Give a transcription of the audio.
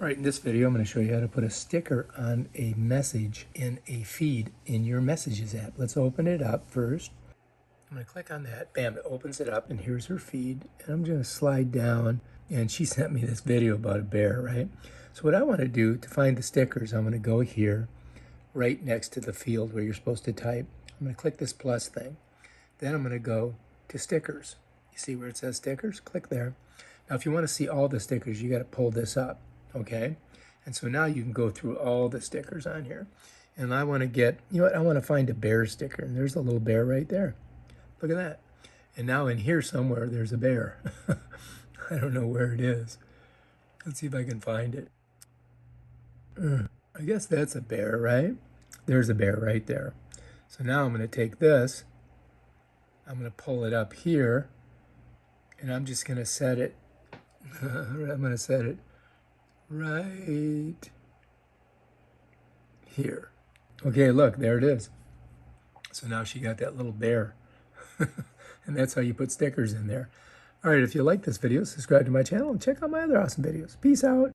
All right, in this video, I'm going to show you how to put a sticker on a message in a feed in your Messages app. Let's open it up first. I'm going to click on that. Bam, it opens it up, and here's her feed. And I'm going to slide down, and she sent me this video about a bear, right? So what I want to do to find the stickers, I'm going to go here, right next to the field where you're supposed to type. I'm going to click this plus thing. Then I'm going to go to stickers. You see where it says stickers? Click there. Now, if you want to see all the stickers, you got to pull this up. Okay, and so now you can go through all the stickers on here. And I want to get, you know what, I want to find a bear sticker. And there's a little bear right there. Look at that. And now in here somewhere, there's a bear. I don't know where it is. Let's see if I can find it. I guess that's a bear, right? There's a bear right there. So now I'm going to take this. I'm going to pull it up here. And I'm just going to set it. I'm going to set it right here. Okay, look, there it is. So now she got that little bear. And that's how you put stickers in there. All right, if you like this video, subscribe to my channel and check out my other awesome videos. Peace out.